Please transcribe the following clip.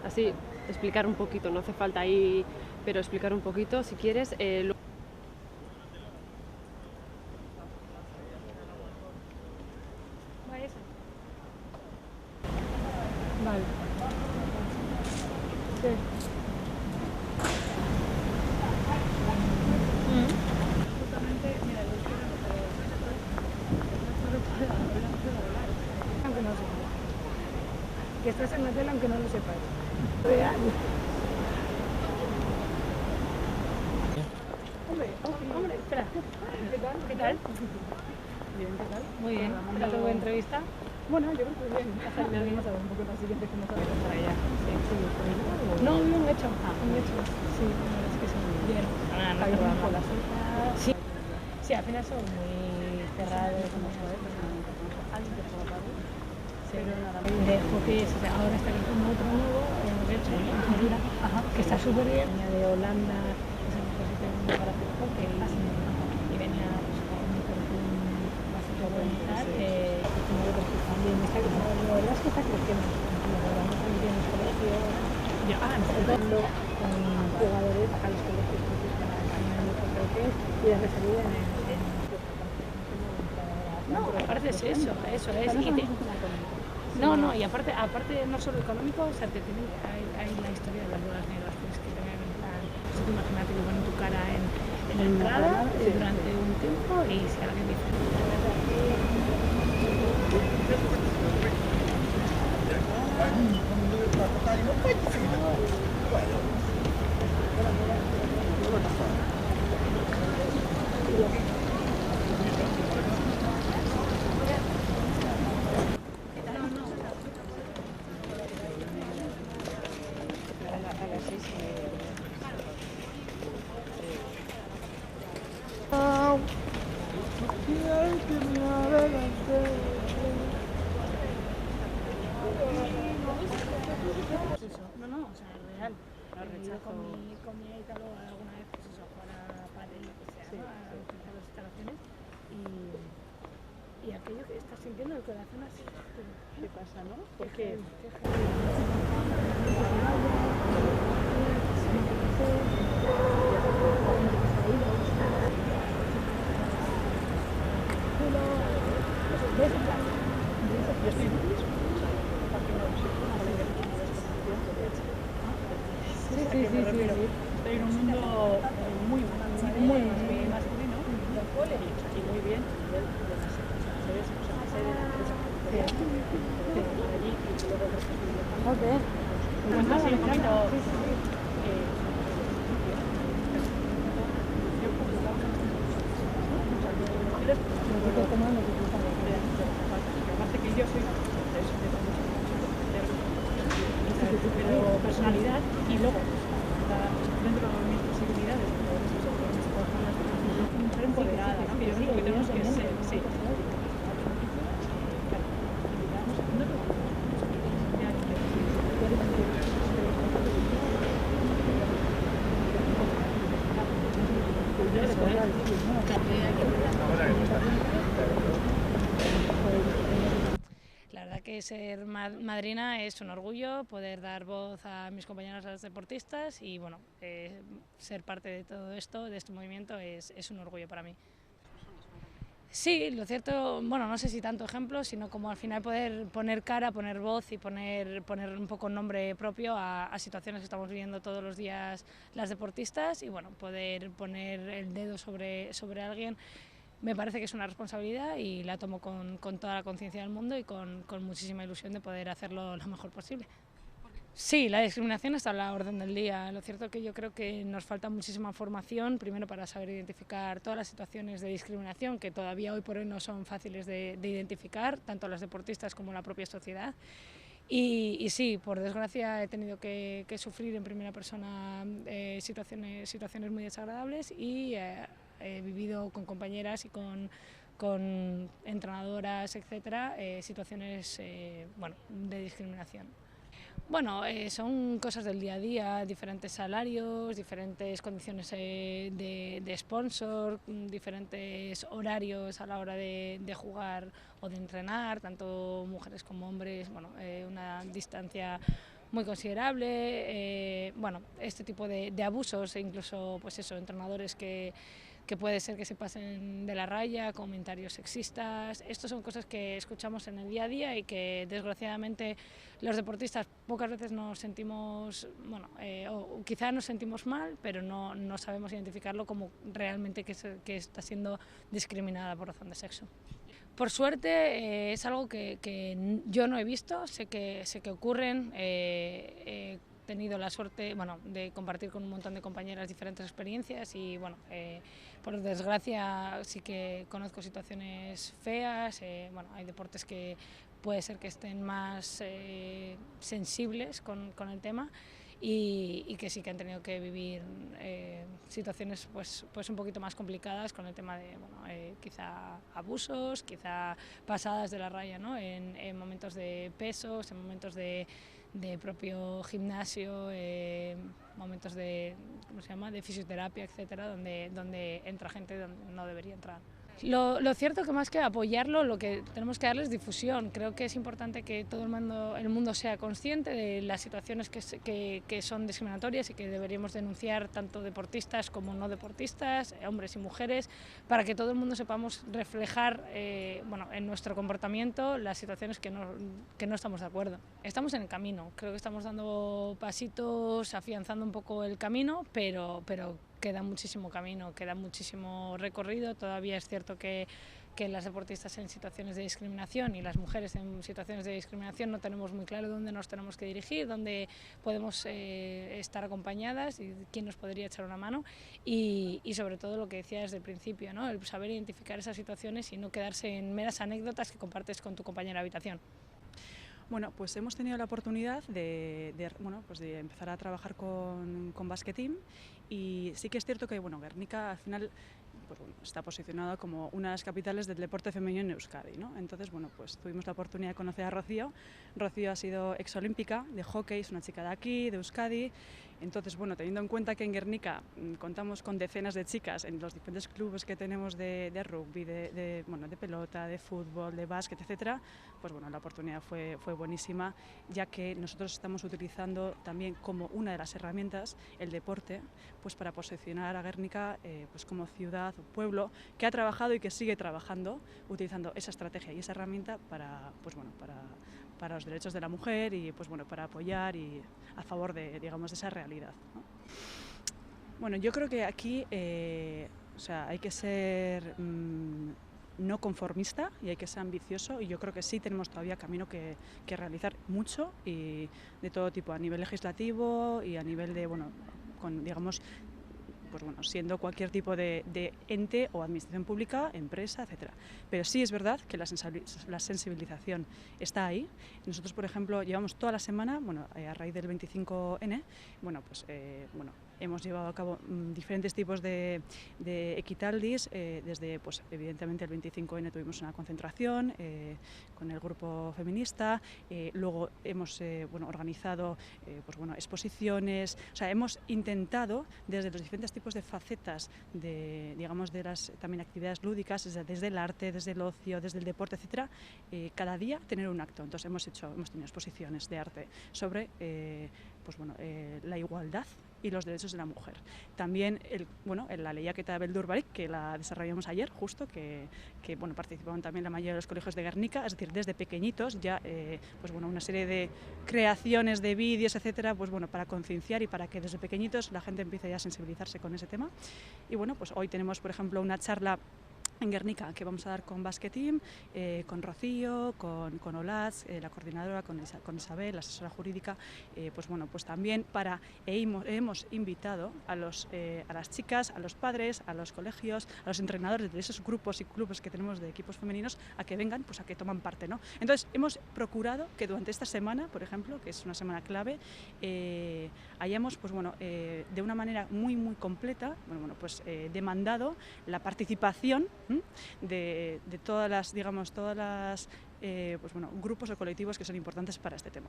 así explicar un poquito, no hace falta ahí, pero explicar un poquito si quieres. Vale. Sí. Justamente, mira, yo quiero aunque no lo sepas. Que estás en la tele aunque no lo sepas. Real. Hombre, espera. ¿Qué tal? ¿Qué tal? Bien, ¿qué tal? Muy bien. ¿Qué tal tu entrevista? Bueno, yo creo que bien. Vamos a ver un poco la siguiente que nos va a ver para allá. Sí, sí, por ahí, No, un hecho. Un hecho. Sí, la verdad es que sí. Bien. Ah, no, Hay pero un la sopa. Sí. Sí, al final son muy cerrados, como sabes. Alguien que juega padre. Pero nada, de hockey, o sea, ahora está haciendo otro nuevo, hemos hecho en Florida, que está súper bien. Venía de Holanda, que es un sitio para hacer hockey, y venía pues, con un currículum bastante bueno y tal. Y luego pues, también la verdad es que está creciendo. Lo grabamos también en los colegios, empezando con jugadores a los colegios para enseñar mucho hockey y de salida en no, aparte es eso es. Y aparte no solo económico, o sea, hay la historia de las bolas negras, tienes que tener en plan, pues tú imagínate que ponen tu cara en la entrada durante un tiempo y si alguien dice... No, o sea, es real. He ido con mi Aitalo alguna vez, pues eso, a jugar a pádel, lo que sea, ¿no? A utilizar las instalaciones y aquello que estás sintiendo el corazón así. ¿Qué pasa, no? Porque Sí. estoy en un mundo muy masculino y muy bien de las sedes, o sea, la sede de la empresa allí y luego Joder. pues así un poquito aparte que yo soy pero personalidad y luego dentro de mis posibilidades mujer empoderada, ¿no? Que yo creo que tenemos que ser, sí. La verdad que ser madrina es un orgullo, poder dar voz a mis compañeras las deportistas y bueno, ser parte de todo esto, de este movimiento, es un orgullo para mí. Sí, lo cierto, bueno, no sé si tanto ejemplo, sino como al final poder poner cara, poner voz y poner un poco nombre propio a situaciones que estamos viviendo todos los días las deportistas y bueno, poder poner el dedo sobre alguien me parece que es una responsabilidad y la tomo con toda la conciencia del mundo y con muchísima ilusión de poder hacerlo lo mejor posible. Sí, la discriminación está a la orden del día. Lo cierto es que yo creo que nos falta muchísima formación, primero para saber identificar todas las situaciones de discriminación que todavía hoy por hoy no son fáciles de identificar, tanto las deportistas como la propia sociedad. Y sí, por desgracia he tenido que sufrir en primera persona situaciones muy desagradables y he vivido con compañeras y con entrenadoras, etcétera, situaciones bueno, de discriminación. Bueno, son cosas del día a día, diferentes salarios, diferentes condiciones de sponsor, diferentes horarios a la hora de jugar o de entrenar, tanto mujeres como hombres, bueno, una distancia muy considerable. Bueno, este tipo de abusos, e incluso pues eso, entrenadores que puede ser que se pasen de la raya, comentarios sexistas. Estos son cosas que escuchamos en el día a día y que desgraciadamente los deportistas pocas veces nos sentimos, bueno, o quizá nos sentimos mal, pero no sabemos identificarlo como realmente que está siendo discriminada por razón de sexo. Por suerte es algo que yo no he visto, sé que ocurren. He tenido la suerte, bueno, de compartir con un montón de compañeras diferentes experiencias y bueno, por desgracia sí que conozco situaciones feas. Bueno, hay deportes que puede ser que estén más sensibles con el tema y que sí que han tenido que vivir situaciones pues un poquito más complicadas con el tema de bueno, quizá abusos, quizá pasadas de la raya, ¿no? en momentos de pesos, en momentos de propio gimnasio, momentos de, ¿cómo se llama?, de fisioterapia, etcétera, donde entra gente donde no debería entrar. Lo cierto que más que apoyarlo, lo que tenemos que darles difusión. Creo que es importante que todo el mundo sea consciente de las situaciones que son discriminatorias y que deberíamos denunciar tanto deportistas como no deportistas, hombres y mujeres, para que todo el mundo sepamos reflejar bueno, en nuestro comportamiento las situaciones que no estamos de acuerdo. Estamos en el camino, creo que estamos dando pasitos, afianzando un poco el camino, pero queda muchísimo camino, queda muchísimo recorrido. Todavía es cierto que las deportistas en situaciones de discriminación y las mujeres en situaciones de discriminación no tenemos muy claro dónde nos tenemos que dirigir, dónde podemos estar acompañadas y quién nos podría echar una mano y sobre todo lo que decía desde el principio, ¿no? El saber identificar esas situaciones y no quedarse en meras anécdotas que compartes con tu compañera de habitación. Bueno, pues hemos tenido la oportunidad de empezar a trabajar con Basket Team y sí que es cierto que bueno, Guernica al final pues, bueno, está posicionada como una de las capitales del deporte femenino en Euskadi, ¿no? Entonces, bueno, pues tuvimos la oportunidad de conocer a Rocío. Rocío ha sido exolímpica de hockey, es una chica de aquí, de Euskadi. Entonces, bueno, teniendo en cuenta que en Guernica contamos con decenas de chicas en los diferentes clubes que tenemos de rugby, de pelota, de fútbol, de básquet, etcétera, pues bueno, la oportunidad fue buenísima, ya que nosotros estamos utilizando también como una de las herramientas el deporte, pues para posicionar a Guernica pues como ciudad o pueblo que ha trabajado y que sigue trabajando utilizando esa estrategia y esa herramienta para los derechos de la mujer y pues bueno, para apoyar y a favor de, digamos, de esa realidad, ¿no? Bueno, yo creo que aquí o sea, hay que ser no conformista y hay que ser ambicioso y yo creo que sí tenemos todavía camino que realizar mucho y de todo tipo, a nivel legislativo y a nivel de, bueno, con, digamos, pues bueno, siendo cualquier tipo de ente o administración pública, empresa, etcétera. Pero sí es verdad que la sensibilización está ahí. Nosotros, por ejemplo, llevamos toda la semana, bueno, a raíz del 25N, bueno, pues hemos llevado a cabo diferentes tipos de equitaldis, desde, pues evidentemente el 25N tuvimos una concentración con el grupo feminista, luego hemos organizado exposiciones, o sea, hemos intentado desde los diferentes tipos de facetas de, digamos, de las también actividades lúdicas, desde el arte, desde el ocio, desde el deporte, etcétera, cada día tener un acto. Entonces hemos tenido exposiciones de arte sobre la igualdad y los derechos de la mujer. También la lehiaketa Beldurbarik, que la desarrollamos ayer, justo, que participaron también la mayoría de los colegios de Guernica, es decir, desde pequeñitos ya una serie de creaciones de vídeos, etcétera, para concienciar y para que desde pequeñitos la gente empiece ya a sensibilizarse con ese tema. Y bueno, pues hoy tenemos, por ejemplo, una charla en Guernica que vamos a dar con Basket Team, con Rocío, con Olatz, la coordinadora, con Isabel, la asesora jurídica, pues también hemos invitado a las chicas, a los padres, a los colegios, a los entrenadores de esos grupos y clubes que tenemos de equipos femeninos a que vengan, pues a que toman parte, ¿no? Entonces hemos procurado que durante esta semana, por ejemplo, que es una semana clave, hayamos de una manera muy completa demandado la participación de todas las, digamos, grupos o colectivos que son importantes para este tema.